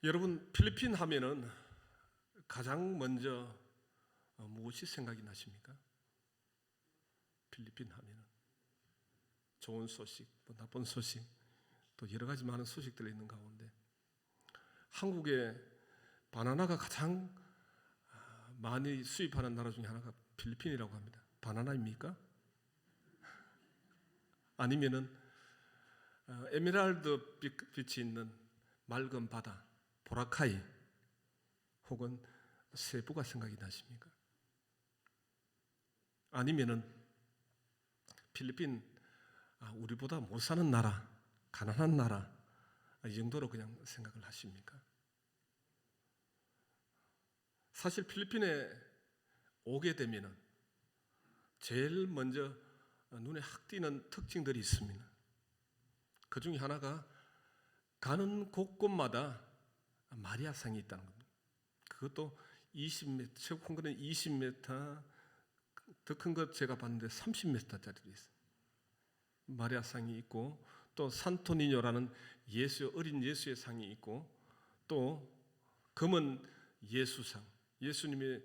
여러분, 필리핀 하면은 가장 먼저 무엇이 생각이 나십니까? 필리핀 하면은 좋은 소식, 또 나쁜 소식, 또 여러 가지 많은 소식들이 있는 가운데 한국에 바나나가 가장 많이 수입하는 나라 중에 하나가 필리핀이라고 합니다. 바나나입니까? 아니면은 에메랄드 빛이 있는 맑은 바다, 보라카이 혹은 세부가 생각이 나십니까? 아니면은 필리핀, 우리보다 못 사는 나라, 가난한 나라, 이 정도로 그냥 생각을 하십니까? 사실 필리핀에 오게 되면은 제일 먼저 눈에 확 띄는 특징들이 있습니다. 그 중에 하나가 가는 곳곳마다 마리아상이 있다는 겁니다. 그것도 20m, 최고 큰 거는 20m, 더 큰 것 제가 봤는데 30m짜리도 있어요. 마리아상이 있고, 또 산토니뇨라는 어린 예수의 상이 있고, 또 검은 예수상, 예수님의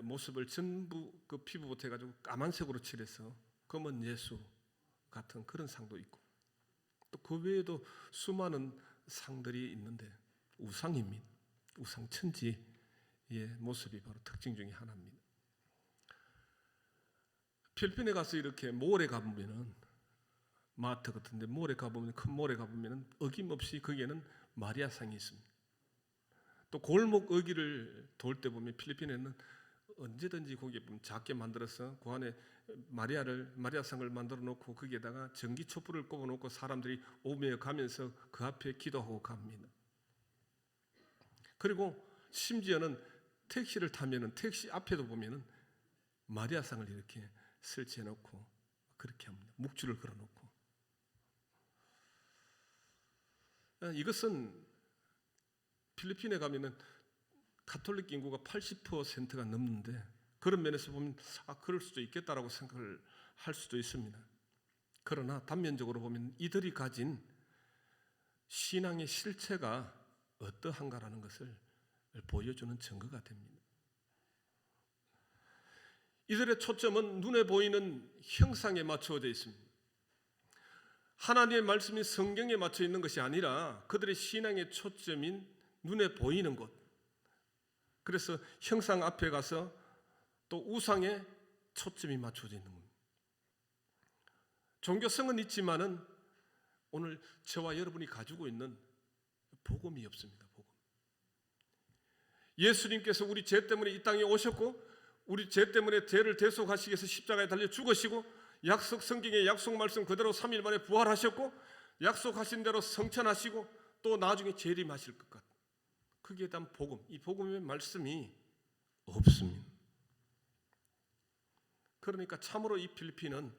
모습을 전부 그 피부부터 해가지고 까만색으로 칠해서 검은 예수 같은 그런 상도 있고, 또 그 외에도 수많은 상들이 있는데 우상입니다. 우상천지의 모습이 바로 특징 중에 하나입니다. 필리핀에 가서 이렇게 몰에 가보면은, 마트 같은데 몰에 가보면, 큰 몰에 가보면은 어김없이 거기에는 마리아상이 있습니다. 또 골목 어귀를 돌 때 보면 필리핀에는 언제든지 거기에 보면 작게 만들어서 그 안에 마리아상을 만들어 놓고 거기에다가 전기 촛불을 꼽아 놓고 사람들이 오며 가면서 그 앞에 기도하고 갑니다. 그리고 심지어는 택시를 타면은 택시 앞에도 보면은 마리아상을 이렇게 설치해 놓고 그렇게 합니다. 묵주를 걸어 놓고. 이것은 필리핀에 가면은 가톨릭 인구가 80%가 넘는데, 그런 면에서 보면 그럴 수도 있겠다라고 생각을 할 수도 있습니다. 그러나 단면적으로 보면 이들이 가진 신앙의 실체가 어떠한가라는 것을 보여주는 증거가 됩니다. 이들의 초점은 눈에 보이는 형상에 맞춰져 있습니다. 하나님의 말씀이 성경에 맞춰 있는 것이 아니라 그들의 신앙의 초점인 눈에 보이는 것, 그래서 형상 앞에 가서 또 우상에 초점이 맞춰져 있는 겁니다. 종교성은 있지만은 오늘 저와 여러분이 가지고 있는 복음이 없습니다. 복음. 예수님께서 우리 죄 때문에 이 땅에 오셨고, 우리 죄 때문에 죄를 대속하시기 위해서 십자가에 달려 죽으시고, 성경의 약속 말씀 그대로 3일 만에 부활하셨고, 약속하신 대로 성천하시고, 또 나중에 재림하실 것 같아요. 거기에 대한 복음, 이 복음의 말씀이 없습니다. 그러니까 참으로 이 필리핀은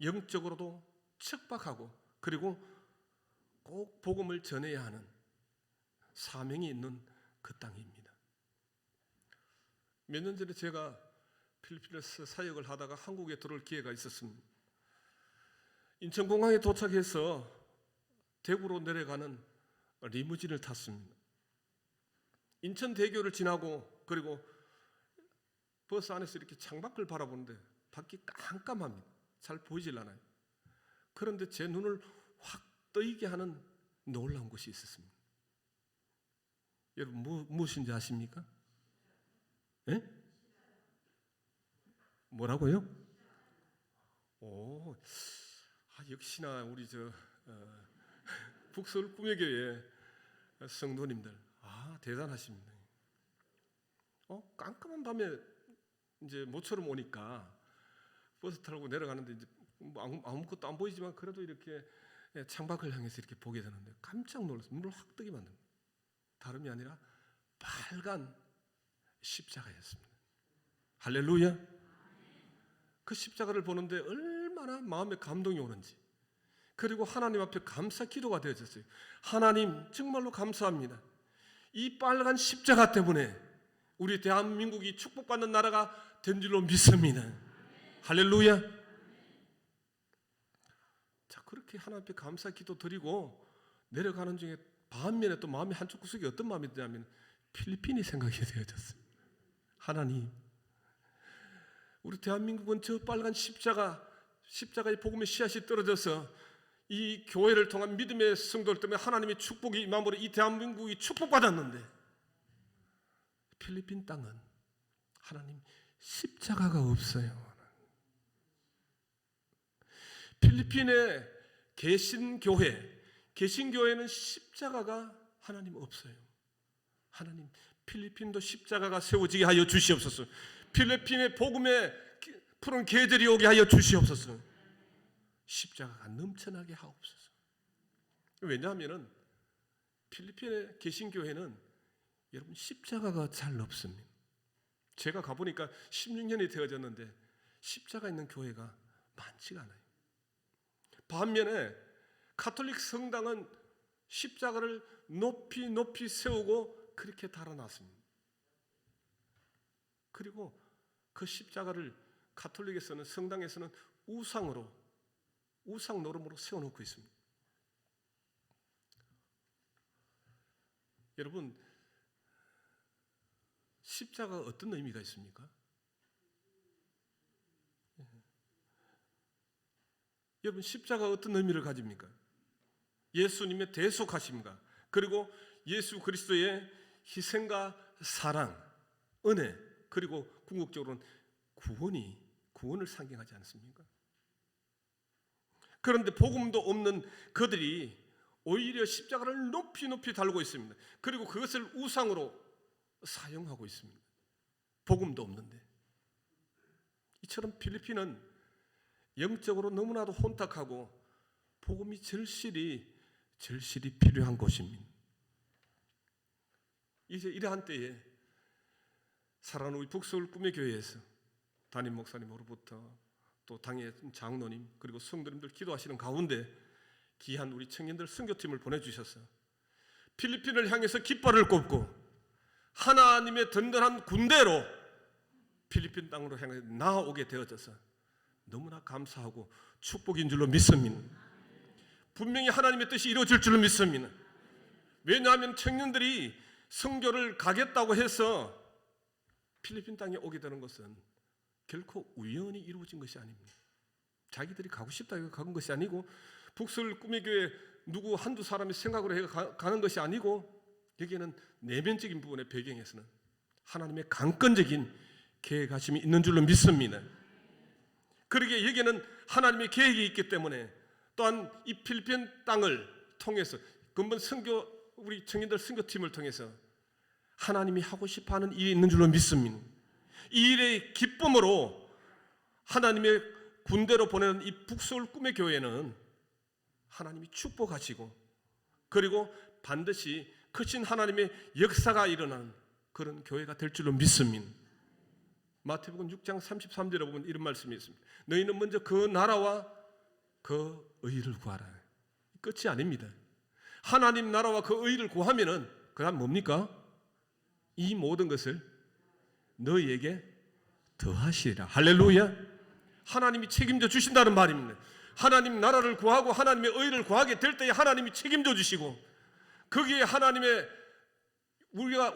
영적으로도 척박하고, 그리고 꼭 복음을 전해야 하는 사명이 있는 그 땅입니다. 몇 년 전에 제가 필리핀에서 사역을 하다가 한국에 들어올 기회가 있었습니다. 인천공항에 도착해서 대구로 내려가는 리무진을 탔습니다. 인천대교를 지나고, 그리고 버스 안에서 이렇게 창밖을 바라보는데 밖이 깜깜합니다. 잘 보이질 않아요. 그런데 제 눈을 확 뜨이게 하는 놀라운 것이 있었습니다. 여러분, 무엇인지 아십니까? 예? 뭐라고요? 역시나 우리 북서울 꿈의교회 성도님들, 대단하십니다. 깜깜한 밤에 이제 모처럼 오니까 버스 타고 내려가는데 이제 아무것도 안 보이지만 그래도 이렇게 창밖을 향해서 이렇게 보게 되는데 깜짝 놀랐어요. 눈을 확 뜨게 만듭니다. 다름이 아니라 빨간 십자가였습니다. 할렐루야. 그 십자가를 보는데 얼마나 마음에 감동이 오는지, 그리고 하나님 앞에 감사 기도가 되어졌어요. 하나님, 정말로 감사합니다. 이 빨간 십자가 때문에 우리 대한민국이 축복받는 나라가 된 줄로 믿습니다. 할렐루야. 자, 그렇게 하나님 앞에 감사 기도 드리고 내려가는 중에 반면에 또 마음이 한쪽 구석에 어떤 마음이 드냐면 필리핀이 생각이 되어졌어요. 하나님, 우리 대한민국은 저 빨간 십자가의 복음의 씨앗이 떨어져서 이 교회를 통한 믿음의 성도들 때문에 하나님의 축복이 임함으로 이 대한민국이 축복받았는데 필리핀 땅은 하나님 십자가가 없어요. 필리핀의 개신교회는 십자가가 하나님 없어요. 하나님, 필리핀도 십자가가 세워지게 하여 주시옵소서. 필리핀의 복음에 푸른 계절이 오게 하여 주시옵소서. 십자가가 넘쳐나게 하옵소서. 왜냐하면 필리핀의 개신교회는 여러분 십자가가 잘 없습니다. 제가 가보니까 16년이 되어졌는데 십자가 있는 교회가 많지가 않아요. 반면에 가톨릭 성당은 십자가를 높이 높이 세우고 그렇게 달아놨습니다. 그리고 그 십자가를 가톨릭에서는, 성당에서는 우상 노름으로 세워놓고 있습니다. 여러분, 십자가가 어떤 의미가 있습니까? 여러분, 십자가가 어떤 의미를 가집니까? 예수님의 대속하심과 그리고 예수 그리스도의 희생과 사랑, 은혜, 그리고 궁극적으로는 구원을 상징하지 않습니까? 그런데 복음도 없는 그들이 오히려 십자가를 높이 높이 달고 있습니다. 그리고 그것을 우상으로 사용하고 있습니다. 복음도 없는데. 이처럼 필리핀은 영적으로 너무나도 혼탁하고 복음이 절실히 필요한 곳입니다. 이제 이러한 때에 사랑하는 우리 북서울 꿈의 교회에서 담임 목사님으로부터 또 당의 장로님 그리고 성도님들 기도하시는 가운데 귀한 우리 청년들 선교팀을 보내주셔서 필리핀을 향해서 깃발을 꼽고 하나님의 든든한 군대로 필리핀 땅으로 향해 나아오게 되어져서 너무나 감사하고 축복인 줄로 믿습니다. 분명히 하나님의 뜻이 이루어질 줄로 믿습니다. 왜냐하면 청년들이 선교를 가겠다고 해서 필리핀 땅에 오게 되는 것은 결코 우연히 이루어진 것이 아닙니다. 자기들이 가고 싶다 해서 가는 것이 아니고 북서울 꿈의 교회 누구 한두 사람이 생각으로 해서 가는 것이 아니고 여기에는 내면적인 부분의 배경에서는 하나님의 강권적인 계획하심이 있는 줄로 믿습니다. 그러기에 여기에는 하나님의 계획이 있기 때문에 또한 이 필리핀 땅을 통해서 근본 우리 청년들 선교팀을 통해서 하나님이 하고 싶어하는 일이 있는 줄로 믿습니다. 이 일의 기쁨으로 하나님의 군대로 보내는 이 북서울 꿈의 교회는 하나님이 축복하시고 그리고 반드시 크신 하나님의 역사가 일어나는 그런 교회가 될 줄로 믿습니다. 마태복음 6장 33절에 보면 이런 말씀이 있습니다. 너희는 먼저 그 나라와 그 의를 구하라. 끝이 아닙니다. 하나님 나라와 그 의를 구하면은 그다음 뭡니까? 이 모든 것을 너희에게 더하시리라. 할렐루야. 하나님이 책임져 주신다는 말입니다. 하나님 나라를 구하고 하나님의 의를 구하게 될 때에 하나님이 책임져 주시고 거기에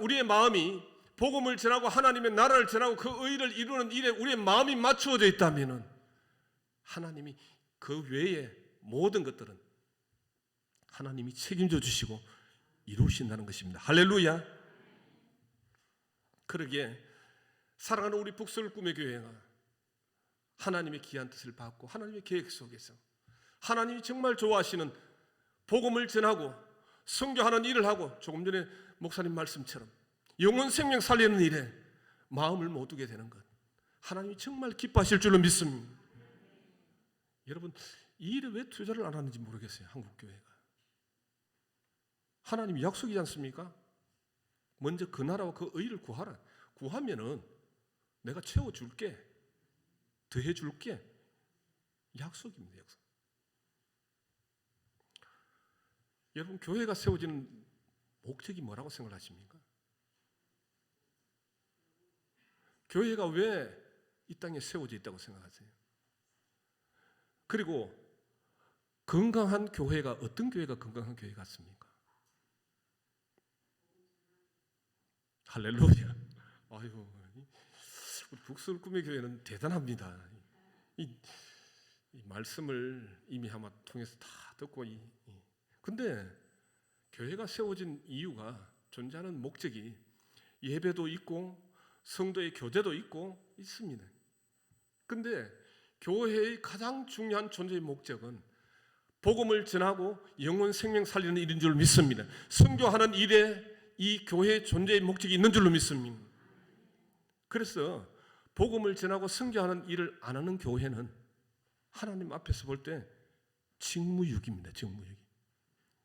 우리의 마음이 복음을 전하고 하나님의 나라를 전하고 그 의를 이루는 일에 우리의 마음이 맞추어져 있다면 하나님이 그 외의 모든 것들은 하나님이 책임져 주시고 이루신다는 것입니다. 할렐루야. 그러기에 사랑하는 우리 북서울 꿈의 교회가 하나님의 귀한 뜻을 받고 하나님의 계획 속에서 하나님이 정말 좋아하시는 복음을 전하고 선교하는 일을 하고 조금 전에 목사님 말씀처럼 영혼 생명 살리는 일에 마음을 못 두게 되는 것 하나님이 정말 기뻐하실 줄로 믿습니다. 여러분 이 일에 왜 투자를 안 하는지 모르겠어요. 한국 교회가 하나님이 약속이지 않습니까? 먼저 그 나라와 그 의를 구하라. 구하면은 내가 채워줄게, 더해줄게. 약속입니다. 약속. 여러분 교회가 세워지는 목적이 뭐라고 생각하십니까? 교회가 왜 이 땅에 세워져 있다고 생각하세요? 그리고 건강한 교회가 어떤 교회가 건강한 교회 같습니까? 할렐루야. 아유, 우리 북서울 꿈의 교회는 대단합니다. 이 말씀을 이미 아마 통해서 다 듣고 근데 교회가 세워진 이유가, 존재하는 목적이 예배도 있고 성도의 교제도 있고 있습니다. 근데 교회의 가장 중요한 존재의 목적은 복음을 전하고 영혼 생명 살리는 일인 줄 믿습니다. 선교하는 일에 이 교회의 존재의 목적이 있는 줄로 믿습니다. 그래서 복음을 전하고 선교하는 일을 안 하는 교회는 하나님 앞에서 볼 때 직무유기입니다. 직무유기.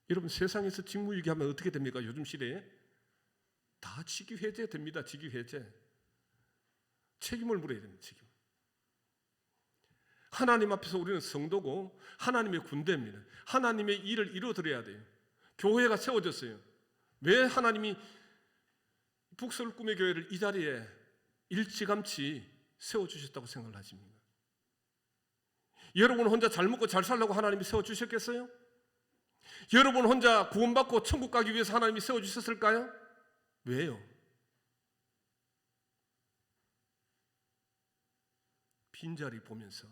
여러분, 세상에서 직무유기 하면 어떻게 됩니까? 요즘 시대에 다 직위해제 됩니다. 직위해제. 책임을 물어야 됩니다. 책임. 하나님 앞에서 우리는 성도고 하나님의 군대입니다. 하나님의 일을 이루어드려야 돼요. 교회가 세워졌어요. 왜 하나님이 북서울 꿈의 교회를 이 자리에 일찌감치 세워주셨다고 생각을 하십니까? 여러분 혼자 잘 먹고 잘 살려고 하나님이 세워주셨겠어요? 여러분 혼자 구원받고 천국 가기 위해서 하나님이 세워주셨을까요? 왜요? 빈자리 보면서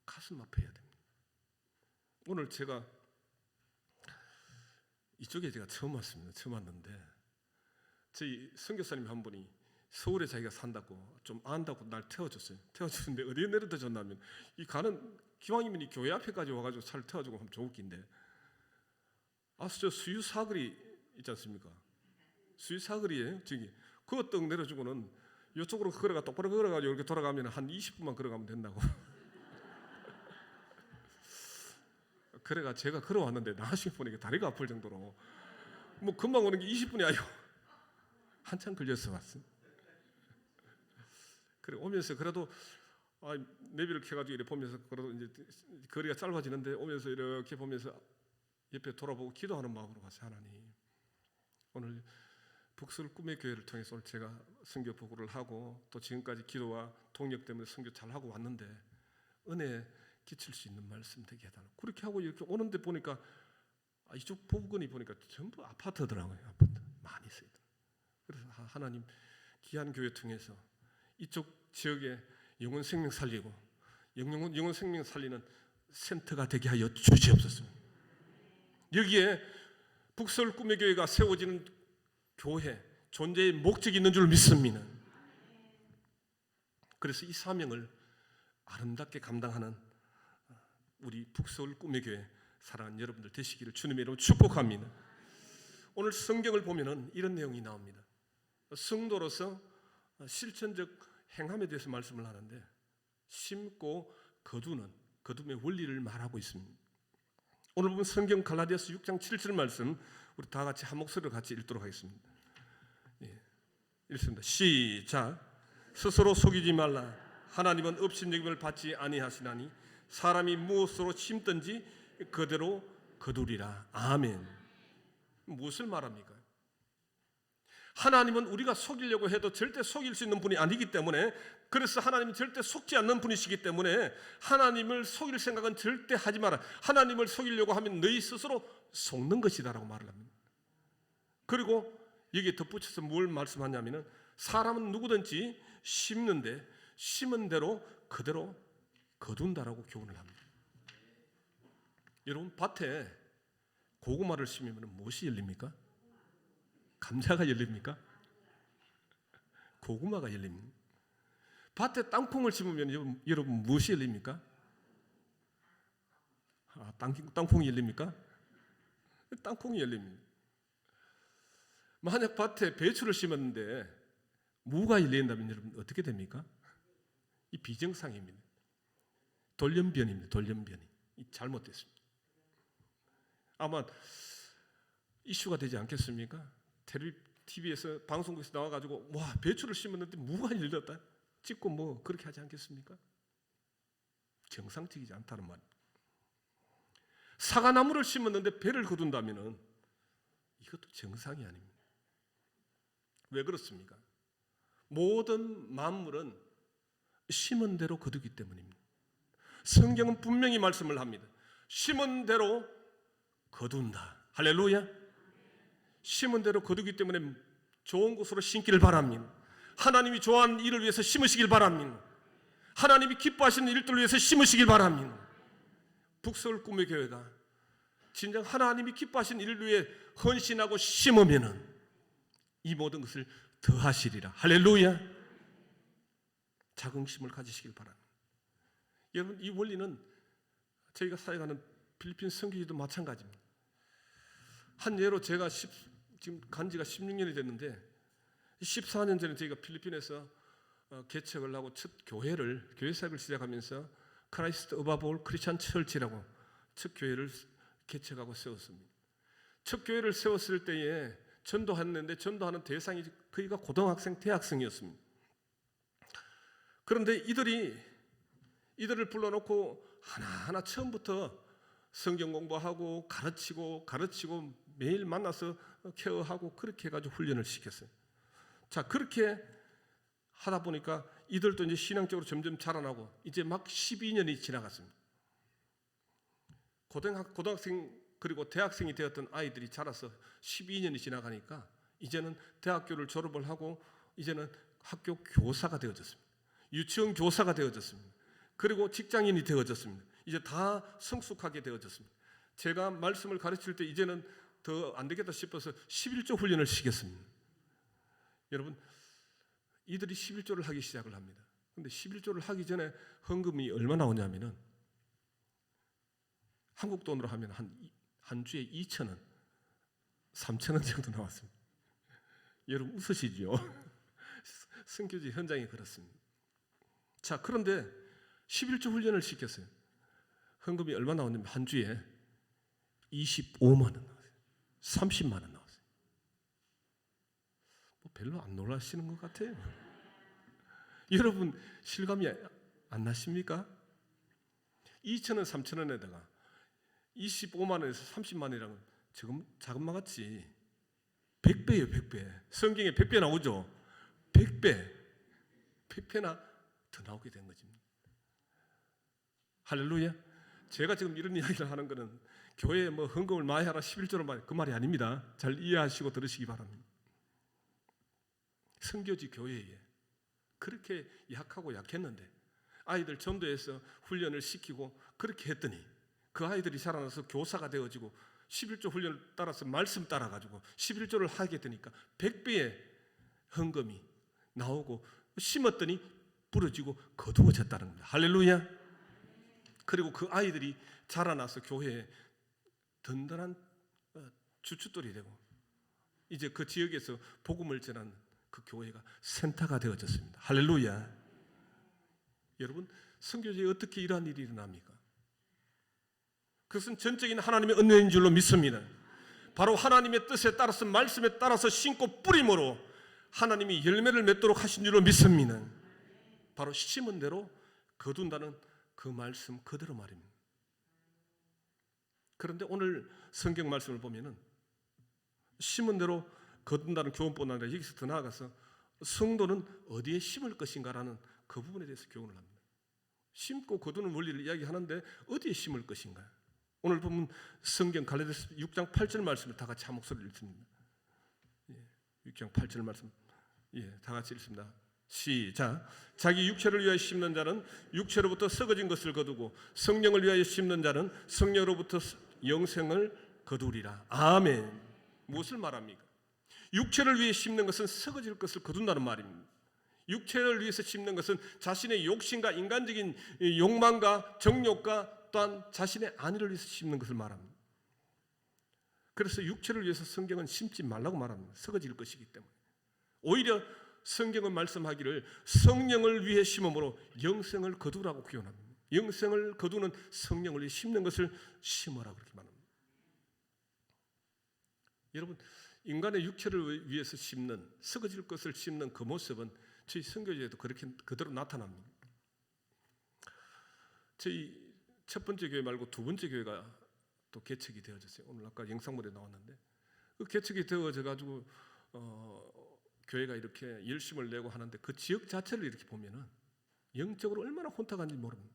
가슴 아파야 됩니다. 오늘 제가 이쪽에 제가 처음 왔습니다. 처음 왔는데 저희 선교사님 한 분이 서울에 자기가 산다고 좀 안다고 날 태워줬어요. 태워주는데 어디에 내려다 줬냐면 이 가는 기왕이면 이 교회 앞에까지 와가지고 차를 태워주고 하면 좋을 긴데, 저 수유 사거리 있지 않습니까? 수유 사거리에 저기 그거 떡 내려주고는 이쪽으로 걸어가 똑바로 걸어가지고 이렇게 돌아가면 한 20분만 걸어가면 된다고. 그래가 제가 걸어왔는데 나중에 보니까 다리가 아플 정도로 뭐 금방 오는 게 20분이 아니고 한참 걸려서 왔어. 그래 오면서 그래도 내비를 켜가지고 이렇게 보면서 그래도 이제 거리가 짧아지는데 오면서 이렇게 보면서 옆에 돌아보고 기도하는 마음으로 갔어요. 하나님, 오늘 북서울 꿈의 교회를 통해서 오늘 제가 선교 보고를 하고 또 지금까지 기도와 동력 때문에 선교 잘 하고 왔는데 은혜 끼칠 수 있는 말씀 되게 해달라고. 그렇게 하고 이렇게 오는데 보니까 이쪽 부근이 보니까 전부 아파트더라고요. 아파트 많이 있어요. 그래서 하나님, 귀한 교회 통해서 이쪽 지역에 영혼 생명 살리고 영혼 생명 살리는 센터가 되게 하여 주시옵소서. 여기에 북서울 꿈의 교회가 세워지는 교회 존재의 목적이 있는 줄 믿습니다. 그래서 이 사명을 아름답게 감당하는 우리 북서울 꿈의 교회 사랑하는 여러분들 되시기를 주님의 이름으로 축복합니다. 오늘 성경을 보면은 이런 내용이 나옵니다. 성도로서 실천적 행함에 대해서 말씀을 하는데, 심고 거둠의 원리를 말하고 있습니다. 오늘 보면 성경 갈라디아서 6장 7절 말씀 우리 다 같이 한 목소리로 같이 읽도록 하겠습니다. 읽습니다. 시작. 스스로 속이지 말라. 하나님은 업신여김을 받지 아니하시나니 사람이 무엇으로 심든지 그대로 거두리라. 아멘. 무엇을 말합니까? 하나님은 우리가 속이려고 해도 절대 속일 수 있는 분이 아니기 때문에, 그래서 하나님은 절대 속지 않는 분이시기 때문에 하나님을 속일 생각은 절대 하지 마라. 하나님을 속이려고 하면 너희 스스로 속는 것이다라고 말을 합니다. 그리고 여기에 덧붙여서 뭘 말씀하냐면은 사람은 누구든지 심는데 심은 대로 그대로 거둔다라고 교훈을 합니다. 여러분, 밭에 고구마를 심으면 무엇이 열립니까? 감자가 열립니까? 고구마가 열립니다. 밭에 땅콩을 심으면 여러분 무엇이 열립니까? 땅콩이 열립니까? 땅콩이 열립니다. 만약 밭에 배추를 심었는데 무가 열린다면 여러분 어떻게 됩니까? 이 비정상입니다. 돌연변입니다. 돌연변이 잘못됐습니다. 아마 이슈가 되지 않겠습니까? TV에서 방송국에서 나와가지고 와, 배추를 심었는데 무가 열렸다 찍고 뭐 그렇게 하지 않겠습니까? 정상적이지 않다는 말입니다. 사과나무를 심었는데 배를 거둔다면은 이것도 정상이 아닙니다. 왜 그렇습니까? 모든 만물은 심은 대로 거두기 때문입니다. 성경은 분명히 말씀을 합니다. 심은 대로 거둔다. 할렐루야. 심은 대로 거두기 때문에 좋은 곳으로 심기를 바랍니다. 하나님이 좋아하는 일을 위해서 심으시길 바랍니다. 하나님이 기뻐하시는 일들을 위해서 심으시길 바랍니다. 북서울 꿈의 교회가 진정 하나님이 기뻐하시는 일을 위해 헌신하고 심으면은 이 모든 것을 더하시리라. 할렐루야. 자긍심을 가지시길 바랍니다. 여러분, 이 원리는 저희가 사역하는 필리핀 선교지도 마찬가지입니다. 한 예로 제가 지금 간 지가 16년이 됐는데 14년 전에 저희가 필리핀에서 개척을 하고 첫 교회 사역을 시작하면서 크라이스트 어바볼 크리스천 철치라고 첫 교회를 개척하고 세웠습니다. 첫 교회를 세웠을 때에 전도했는데 전도하는 대상이 거의가 고등학생, 대학생이었습니다. 그런데 이들을 불러놓고 하나하나 처음부터 성경 공부하고 가르치고 매일 만나서 케어하고 그렇게 해가지고 훈련을 시켰어요. 자, 그렇게 하다 보니까 이들도 이제 신앙적으로 점점 자라나고 이제 막 12년이 지나갔습니다. 고등학생 그리고 대학생이 되었던 아이들이 자라서 12년이 지나가니까 이제는 대학교를 졸업을 하고 이제는 학교 교사가 되어졌습니다. 유치원 교사가 되어졌습니다. 그리고 직장인이 되어졌습니다. 이제 다 성숙하게 되어졌습니다. 제가 말씀을 가르칠 때 이제는 더 안 되겠다 싶어서 11조 훈련을 시켰습니다. 여러분, 이들이 11조를 하기 시작을 합니다. 그런데 11조를 하기 전에 헌금이 얼마 나오냐면은 한국 돈으로 하면 한 주에 2,000원, 3,000원 정도 나왔습니다. 여러분 웃으시죠? 선교지 현장이 그렇습니다. 자, 그런데 11조 훈련을 시켰어요. 헌금이 얼마 나오냐면 한 주에 25만 원 나왔어요. 30만 원 나왔어요. 별로 안 놀라시는 것 같아요. 여러분 실감이 안 나십니까? 2,000원, 3,000원에다가 25만 원에서 30만 원이라면 지금 자금만 같지 100배예요. 100배. 성경에 100배 나오죠. 100배나 더 나오게 된 거지. 할렐루야. 제가 지금 이런 이야기를 하는 거는 교회에 뭐 헌금을 많이 하라 11조로 많이 그 말이 아닙니다. 잘 이해하시고 들으시기 바랍니다. 선교지 교회에 그렇게 약하고 약했는데 아이들 전도해서 훈련을 시키고 그렇게 했더니 그 아이들이 자라나서 교사가 되어지고 11조 훈련을 따라서 말씀 따라가지고 11조를 하게 되니까 100배의 헌금이 나오고 심었더니 부러지고 거두어졌다는 겁니다. 할렐루야. 그리고 그 아이들이 자라나서 교회에 든든한 주춧돌이 되고 이제 그 지역에서 복음을 전하는 그 교회가 센터가 되어졌습니다. 할렐루야. 여러분, 선교지에 어떻게 이러한 일이 일어납니까? 그것은 전적인 하나님의 은혜인 줄로 믿습니다. 바로 하나님의 뜻에 따라서 말씀에 따라서 심고 뿌림으로 하나님이 열매를 맺도록 하신 줄로 믿습니다. 바로 심은 대로 거둔다는 그 말씀 그대로 말입니다. 그런데 오늘 성경 말씀을 보면은 심은 대로 거둔다는 교훈뿐 아니라 여기서 더 나아가서 성도는 어디에 심을 것인가라는 그 부분에 대해서 교훈을 합니다. 심고 거두는 원리를 이야기하는데 어디에 심을 것인가? 오늘 보면 성경 갈라디아서 6장 8절 말씀을 다 같이 한 목소리로 읽습니다. 6장 8절 말씀 다 같이 읽습니다. 시작. 자기 육체를 위하여 심는 자는 육체로부터 썩어진 것을 거두고 성령을 위하여 심는 자는 성령으로부터 영생을 거두리라. 아멘. 무엇을 말합니까? 육체를 위해 심는 것은 썩어질 것을 거둔다는 말입니다. 육체를 위해서 심는 것은 자신의 욕심과 인간적인 욕망과 정욕과 또한 자신의 안위를 위해서 심는 것을 말합니다. 그래서 육체를 위해서 성경은 심지 말라고 말합니다. 썩어질 것이기 때문에. 오히려 성경은 말씀하기를 성령을 위해 심음으로 영생을 거두라고 표현합니다. 영생을 거두는 성령을 위해 심는 것을 심으라고 그렇게 말합니다. 여러분, 인간의 육체를 위해서 심는, 썩어질 것을 심는 그 모습은 저희 선교제에도 그렇게 그대로 나타납니다. 저희 첫 번째 교회 말고 두 번째 교회가 또 개척이 되어졌어요. 오늘 아까 영상물에 나왔는데 그 개척이 되어져 가지고 교회가 이렇게 열심을 내고 하는데 그 지역 자체를 이렇게 보면은 영적으로 얼마나 혼탁한지 모릅니다.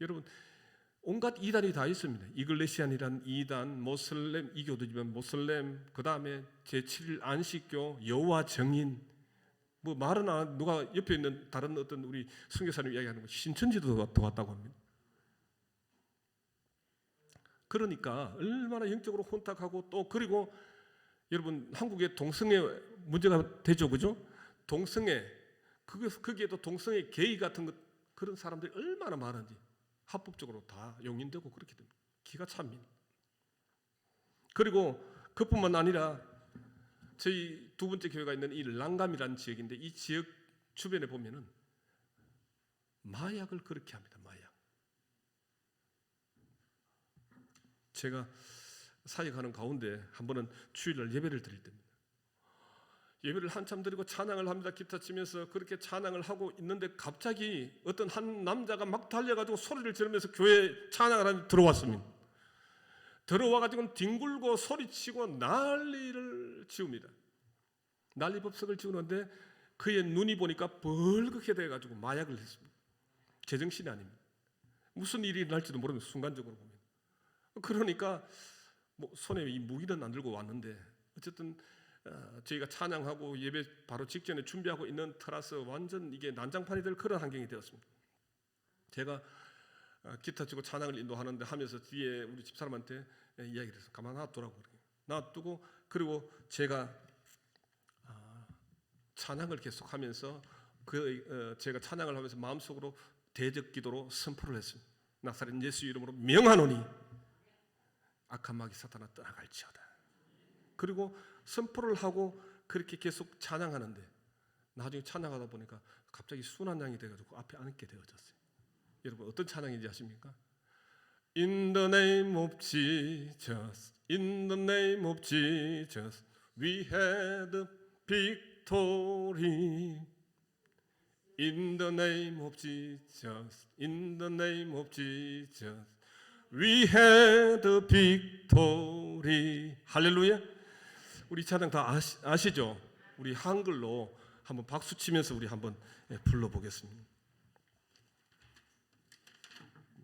여러분, 온갖 이단이 다 있습니다. 이글레시안이란 이단, 모슬렘, 이교도지만 모슬렘, 그 다음에 제7일 안식교, 여호와 증인, 뭐 말은 안, 누가 옆에 있는 다른 어떤 우리 선교사님 이야기하는 거 신천지도 더 왔다고 합니다. 그러니까 얼마나 영적으로 혼탁하고, 또 그리고 여러분 한국의 동성애 문제가 되죠, 그죠? 동성애, 거기에도 동성애 게이 같은 것, 그런 사람들이 얼마나 많은지 합법적으로 다 용인되고 그렇게 됩니다. 기가 찹니다. 그리고 그뿐만 아니라 저희 두 번째 교회가 있는 이 랑감이라는 지역인데, 이 지역 주변에 보면은 마약을 그렇게 합니다. 마약. 제가 사역하는 가운데 한 번은 주일날 예배를 드릴 때입니다. 예배를 한참 드리고 찬양을 합니다. 기타 치면서 그렇게 찬양을 하고 있는데 갑자기 어떤 한 남자가 막 달려가지고 소리를 지르면서 교회에 찬양을 하면서 들어왔습니다. 들어와가지고 뒹굴고 소리치고 난리를 지웁니다. 난리법석을 지우는데 그의 눈이 보니까 벌겋게 돼가지고 마약을 했습니다. 제정신이 아닙니다. 무슨 일이 일어날지도 모르면서 순간적으로 보면. 그러니까 뭐 손에 이 무기는 안 들고 왔는데 어쨌든 저희가 찬양하고 예배 바로 직전에 준비하고 있는 터라서 완전 이게 난장판이 될 그런 환경이 되었습니다. 제가 기타 치고 찬양을 인도하는데 하면서 뒤에 우리 집사람한테 이야기를 해서 가만 놔두라고 그래요. 놔두고 그리고 제가 찬양을 계속하면서 제가 찬양을 하면서 마음속으로 대적 기도로 선포를 했습니다. 나사렛 예수 이름으로 명하노니 악한 마귀 사탄아 떠나갈지어다. 그리고 선포를 하고 그렇게 계속 찬양하는데 나중에 찬양하다 보니까 갑자기 순한 양이 돼가지고 앞에 앉게 되어졌어요. 여러분 어떤 찬양인지 아십니까? In the name of Jesus, in the name of Jesus, we had victory. In the name of Jesus, in the name of Jesus, we had victory. 할렐루야. 우리 찬양 다 아시죠? 우리 한글로 한번 박수 치면서 우리 한번 불러보겠습니다.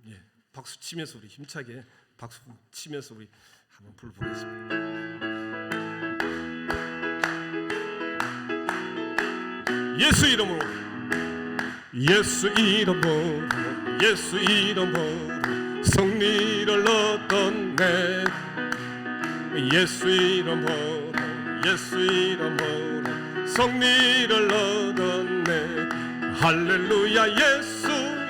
예, 박수 치면서 우리 힘차게 박수 치면서 우리 한번 불러보겠습니다. 예수 이름으로, 예수 이름으로, 예수 이름으로 승리를 얻었네. 예수 이름으로, 예수 이름으로 승리를 얻었네. 할렐루야. 예수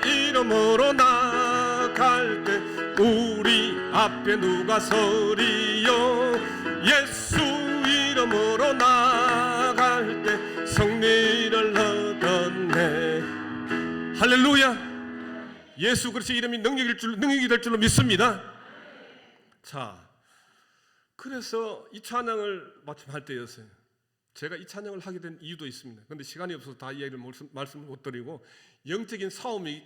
이름으로 나갈 때 우리 앞에 누가 서리요. 예수 이름으로 나갈 때 승리를 얻었네. 할렐루야. 예수 그리스도의 이름이 능력이 될 줄로 믿습니다. 자, 그래서 이 찬양을 마침 할 때였어요. 제가 이 찬양을 하게 된 이유도 있습니다. 그런데 시간이 없어서 다 이야기를 말씀을 못 드리고 영적인 싸움이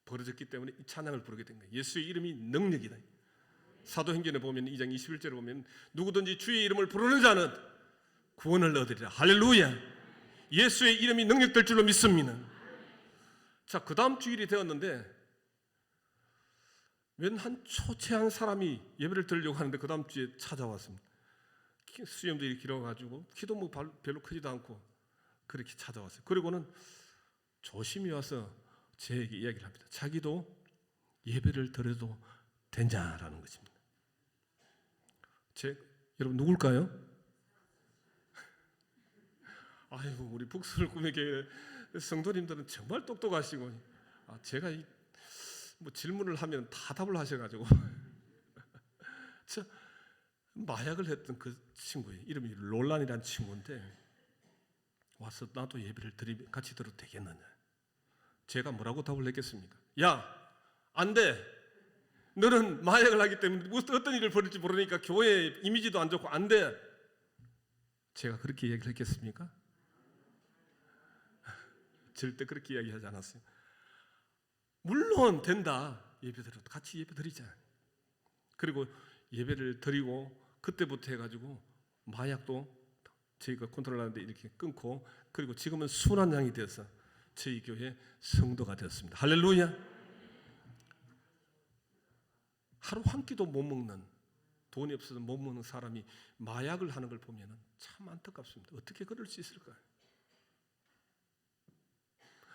벌어졌기 때문에 이 찬양을 부르게 된 거예요. 예수의 이름이 능력이다. 사도행전에 보면 2장 21절에 보면 누구든지 주의 이름을 부르는 자는 구원을 얻으리라. 할렐루야. 예수의 이름이 능력될 줄로 믿습니다. 자, 그 다음 주일이 되었는데 웬 한 초췌한 사람이 예배를 드리려고 하는데 그 다음 주에 찾아왔습니다. 수염들이 길어가지고 키도 뭐 별로 크지도 않고 그렇게 찾아왔어요. 그리고는 조심히 와서 제에게 이야기를 합니다. 자기도 예배를 드려도 되냐라는 것입니다. 여러분 누굴까요? 아이고, 우리 북서울 꿈의 교회 성도님들은 정말 똑똑하시고, 제가 뭐 질문을 하면 다 답을 하셔가지고 저 마약을 했던 그 친구예요. 이름이 롤란이라는 친구인데 와서 나도 예배를 같이 드려도 되겠느냐. 제가 뭐라고 답을 했겠습니까? 야, 안 돼. 너는 마약을 하기 때문에 어떤 일을 벌일지 모르니까 교회의 이미지도 안 좋고 안 돼. 제가 그렇게 얘기를 했겠습니까? 절대 그렇게 이야기하지 않았어요. 물론 된다. 예배드려도 같이 예배드리자. 그리고 예배를 드리고 그때부터 해가지고 마약도 저희가 컨트롤하는데 이렇게 끊고, 그리고 지금은 순한 양이 되어서 저희 교회 성도가 되었습니다. 할렐루야. 하루 한 끼도 못 먹는, 돈이 없어서 못 먹는 사람이 마약을 하는 걸 보면 참 안타깝습니다. 어떻게 그럴 수 있을까요?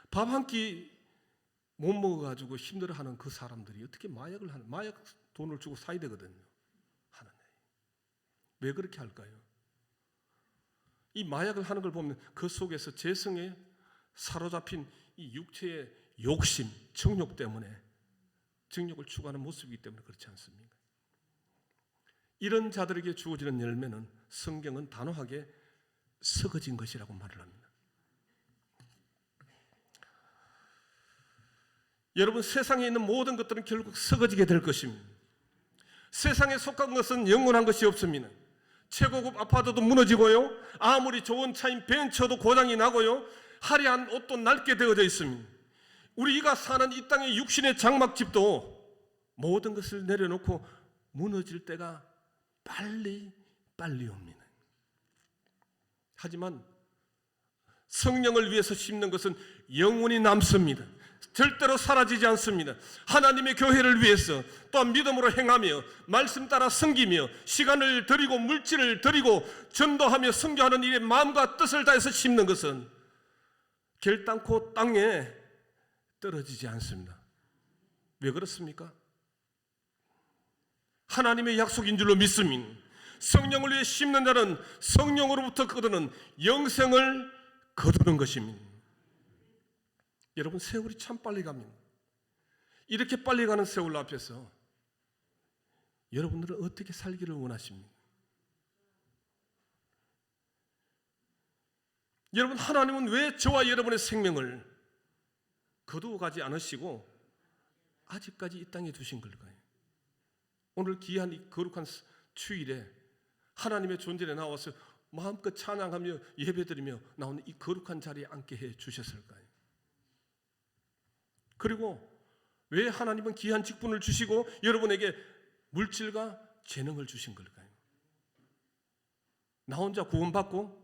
밥 한 끼 못 먹어가지고 힘들어하는 그 사람들이 어떻게 마약을 하는, 마약 돈을 주고 사야 되거든요. 하는 왜 그렇게 할까요? 이 마약을 하는 걸 보면 그 속에서 재성에 사로잡힌 이 육체의 욕심, 정욕 때문에 정욕을 추구하는 모습이기 때문에 그렇지 않습니까? 이런 자들에게 주어지는 열매는 성경은 단호하게 썩어진 것이라고 말을 합니다. 여러분, 세상에 있는 모든 것들은 결국 썩어지게 될 것입니다. 세상에 속한 것은 영원한 것이 없습니다. 최고급 아파트도 무너지고요, 아무리 좋은 차인 벤처도 고장이 나고요, 화려한 옷도 낡게 되어져 있습니다. 우리가 사는 이 땅의 육신의 장막집도 모든 것을 내려놓고 무너질 때가 빨리 옵니다. 하지만 성령을 위해서 심는 것은 영원히 남습니다. 절대로 사라지지 않습니다. 하나님의 교회를 위해서 또한 믿음으로 행하며 말씀 따라 섬기며 시간을 드리고 물질을 드리고 전도하며 선교하는 일에 마음과 뜻을 다해서 심는 것은 결단코 땅에 떨어지지 않습니다. 왜 그렇습니까? 하나님의 약속인 줄로 믿습니다. 성령을 위해 심는 자는 성령으로부터 거두는 영생을 거두는 것입니다. 여러분, 세월이 참 빨리 갑니다. 이렇게 빨리 가는 세월 앞에서 여러분들은 어떻게 살기를 원하십니까? 여러분, 하나님은 왜 저와 여러분의 생명을 거두어 가지 않으시고 아직까지 이 땅에 두신 걸까요? 오늘 귀한 이 거룩한 주일에 하나님의 존재에 나와서 마음껏 찬양하며 예배드리며 나오는 이 거룩한 자리에 앉게 해 주셨을까요? 그리고 왜 하나님은 귀한 직분을 주시고 여러분에게 물질과 재능을 주신 걸까요? 나 혼자 구원받고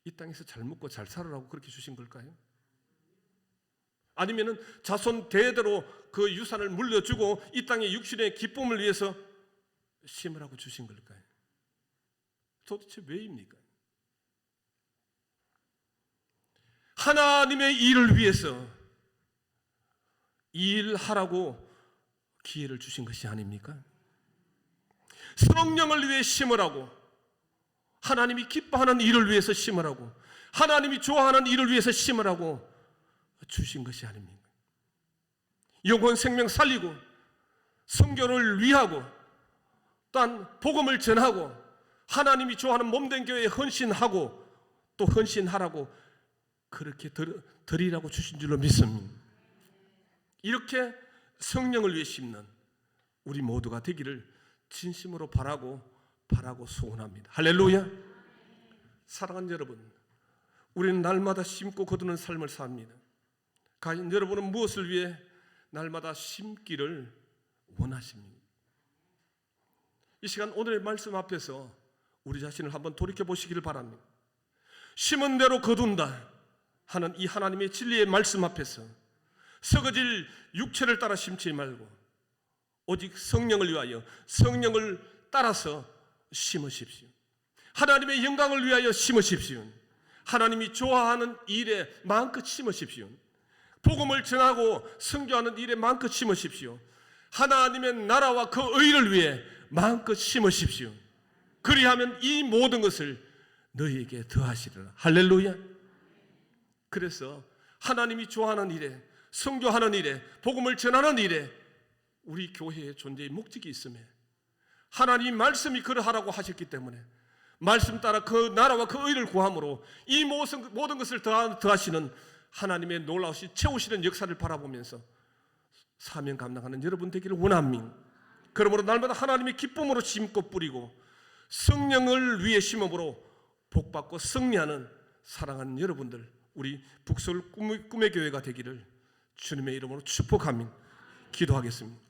이 땅에서 잘 먹고 잘 살으라고 그렇게 주신 걸까요? 아니면은 자손 대대로 그 유산을 물려주고 이 땅의 육신의 기쁨을 위해서 심으라고 주신 걸까요? 도대체 왜입니까? 하나님의 일을 위해서 일하라고 기회를 주신 것이 아닙니까? 성령을 위해 심으라고, 하나님이 기뻐하는 일을 위해서 심으라고, 하나님이 좋아하는 일을 위해서 심으라고 주신 것이 아닙니까? 영혼 생명 살리고 선교를 위하고 또한 복음을 전하고 하나님이 좋아하는 몸된 교회에 헌신하고 또 헌신하라고 그렇게 드리라고 주신 줄로 믿습니다. 이렇게 성령을 위해 심는 우리 모두가 되기를 진심으로 바라고 소원합니다. 할렐루야. 사랑하는 여러분, 우리는 날마다 심고 거두는 삶을 삽니다. 과연 여러분은 무엇을 위해 날마다 심기를 원하십니까? 이 시간 오늘의 말씀 앞에서 우리 자신을 한번 돌이켜 보시기를 바랍니다. 심은 대로 거둔다 하는 이 하나님의 진리의 말씀 앞에서 썩어질 육체를 따라 심지 말고 오직 성령을 위하여 성령을 따라서 심으십시오. 하나님의 영광을 위하여 심으십시오. 하나님이 좋아하는 일에 마음껏 심으십시오. 복음을 전하고 선교하는 일에 마음껏 심으십시오. 하나님의 나라와 그 의를 위해 마음껏 심으십시오. 그리하면 이 모든 것을 너희에게 더하시리라. 할렐루야. 그래서 하나님이 좋아하는 일에, 선교하는 일에, 복음을 전하는 일에 우리 교회의 존재의 목적이 있음에 하나님 말씀이 그러하라고 하셨기 때문에 말씀 따라 그 나라와 그 의를 구함으로 이 모든 것을 더하시는 하나님의 놀라우신 채우시는 역사를 바라보면서 사명 감당하는 여러분 되기를 원합니다. 그러므로 날마다 하나님의 기쁨으로 심고 뿌리고 성령을 위해 심음으로 복받고 승리하는 사랑하는 여러분들, 우리 북서울 꿈의 교회가 되기를 주님의 이름으로 축복하며 기도하겠습니다.